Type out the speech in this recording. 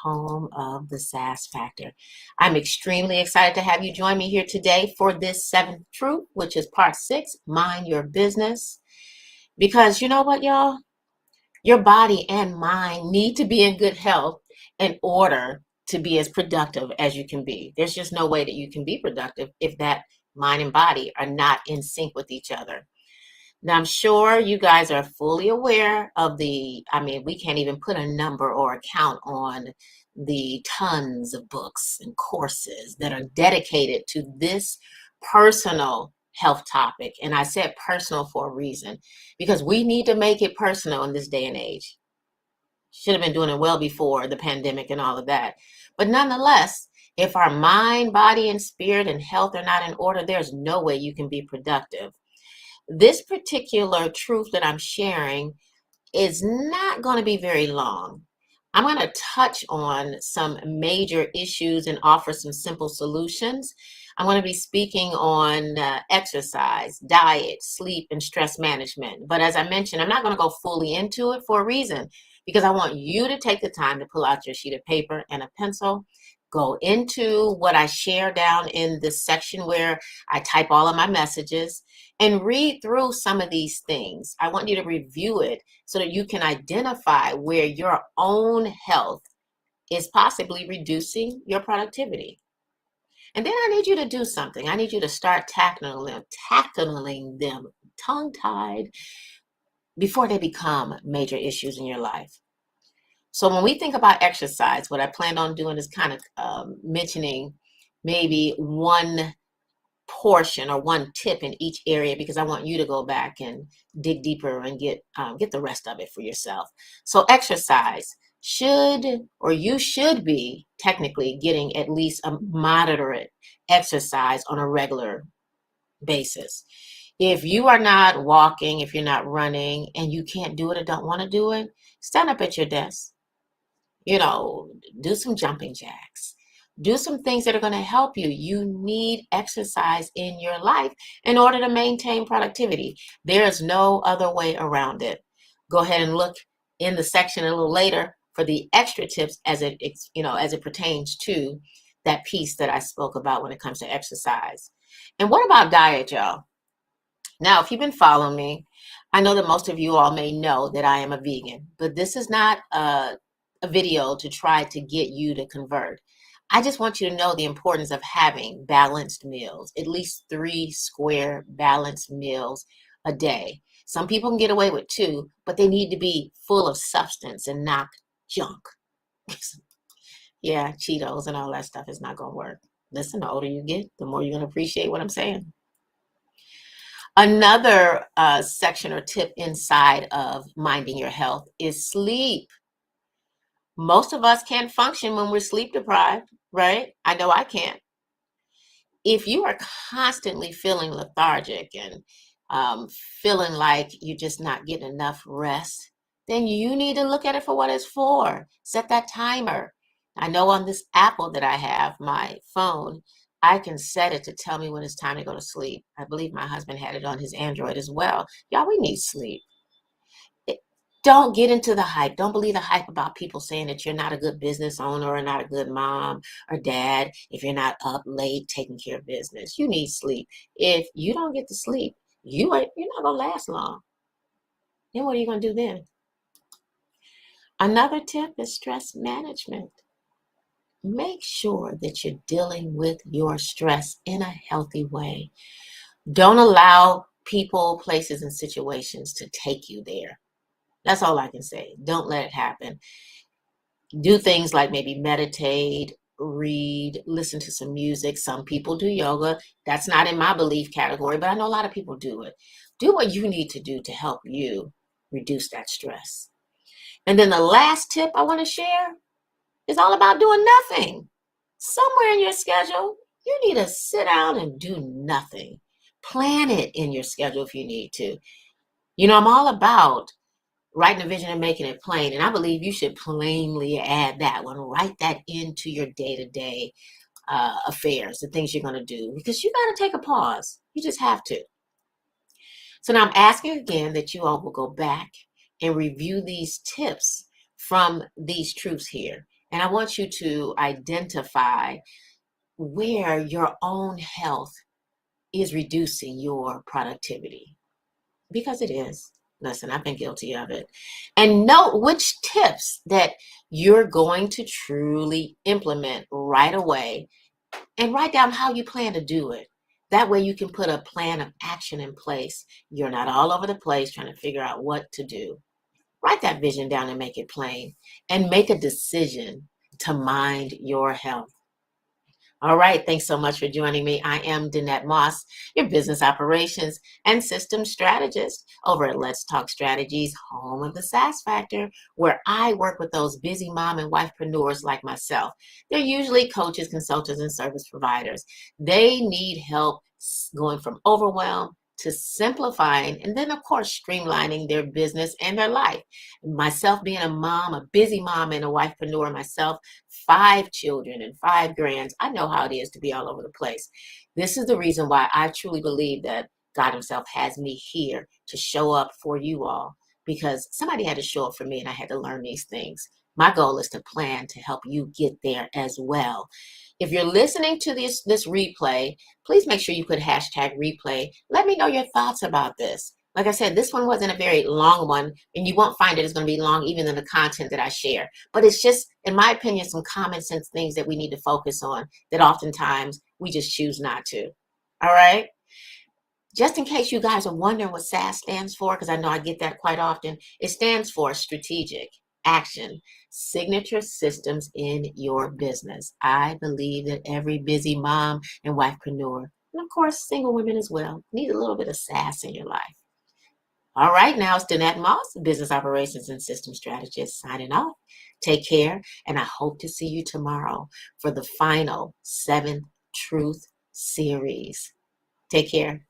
home of the SaaS Factor. I'm extremely excited to have you join me here today for this seventh truth, which is part 6, mind your business. Because you know what, y'all? Your body and mind need to be in good health in order to be as productive as you can be. There's just no way that you can be productive if that mind and body are not in sync with each other. Now, I'm sure you guys are fully aware of we can't even put a number or a count on the tons of books and courses that are dedicated to this personal health topic. And I said personal for a reason, because we need to make it personal in this day and age. Should have been doing it well before the pandemic and all of that. But nonetheless, if our mind, body, and spirit and health are not in order, there's no way you can be productive. This particular truth that I'm sharing is not going to be very long. I'm going to touch on some major issues and offer some simple solutions. I'm going to be speaking on exercise, diet, sleep, and stress management. But as I mentioned, I'm not going to go fully into it for a reason, because I want you to take the time to pull out your sheet of paper and a pencil, go into what I share down in this section where I type all of my messages, and read through some of these things. I want you to review it so that you can identify where your own health is possibly reducing your productivity. And then I need you to do something. I need you to start tackling them tongue-tied before they become major issues in your life. So when we think about exercise, what I planned on doing is kind of mentioning maybe one portion or one tip in each area, because I want you to go back and dig deeper and get the rest of it for yourself. So exercise you should be technically getting at least a moderate exercise on a regular basis. If you are not walking, if you're not running, and you can't do it or don't want to do it, stand up at your desk. Do some jumping jacks. Do some things that are going to help you. You need exercise in your life in order to maintain productivity. There is no other way around it. Go ahead and look in the section a little later for the extra tips as it pertains to that piece that I spoke about when it comes to exercise. And what about diet, y'all? Now, if you've been following me, I know that most of you all may know that I am a vegan, but this is not a video to try to get you to convert. I just want you to know the importance of having balanced meals, at least 3 square balanced meals a day. Some people can get away with 2, but they need to be full of substance and not junk. Yeah, Cheetos and all that stuff is not going to work. Listen, the older you get, the more you're going to appreciate what I'm saying. Another section or tip inside of minding your health is sleep. Most of us can't function when we're sleep deprived, right? I know I can't. If you are constantly feeling lethargic and feeling like you're just not getting enough rest, then you need to look at it for what it's for. Set that timer. I know on this Apple that I have, my phone, I can set it to tell me when it's time to go to sleep. I believe my husband had it on his Android as well. Y'all, we need sleep. Don't get into the hype. Don't believe the hype about people saying that you're not a good business owner or not a good mom or dad if you're not up late taking care of business. You need sleep. If you don't get to sleep, you're not going to last long. Then what are you going to do then? Another tip is stress management. Make sure that you're dealing with your stress in a healthy way. Don't allow people, places, and situations to take you there. That's all I can say. Don't let it happen. Do things like maybe meditate, read, listen to some music. Some people do yoga. That's not in my belief category, but I know a lot of people do it. Do what you need to do to help you reduce that stress. And then the last tip I want to share is all about doing nothing. Somewhere in your schedule, you need to sit down and do nothing. Plan it in your schedule if you need to. I'm all about writing a vision and making it plain. And I believe you should plainly add that one. Write that into your day-to-day affairs, the things you're going to do, because you got to take a pause. You just have to. So now I'm asking again that you all will go back and review these tips from these truths here. And I want you to identify where your own health is reducing your productivity, because it is. Listen, I've been guilty of it. And note which tips that you're going to truly implement right away, and write down how you plan to do it. That way you can put a plan of action in place. You're not all over the place trying to figure out what to do. Write that vision down and make it plain, and make a decision to mind your health. All right, thanks so much for joining me. I am Danette Moss, your business operations and systems strategist over at Let's Talk Strategies, home of the SaaS Factor, where I work with those busy mom and wifepreneurs like myself. They're usually coaches, consultants, and service providers. They need help going from overwhelm to simplifying, and then, of course, streamlining their business and their life. Myself being a mom, a busy mom and a wifepreneur myself, 5 children and 5 grands, I know how it is to be all over the place. This is the reason why I truly believe that God Himself has me here to show up for you all, because somebody had to show up for me and I had to learn these things. My goal is to plan to help you get there as well. If you're listening to this replay, please make sure you put hashtag replay. Let me know your thoughts about this. Like I said, this one wasn't a very long one, and you won't find it is going to be long even in the content that I share. But it's just, in my opinion, some common sense things that we need to focus on that oftentimes we just choose not to. All right? Just in case you guys are wondering what SAS stands for, because I know I get that quite often, it stands for Strategic Action Signature Systems in Your Business. I believe that every busy mom and wifepreneur, and of course single women as well, need a little bit of SAS in your life. All right, now it's Danette Moss, Business Operations and System Strategist, signing off. Take care, and I hope to see you tomorrow for the final 7th Truth series. Take care.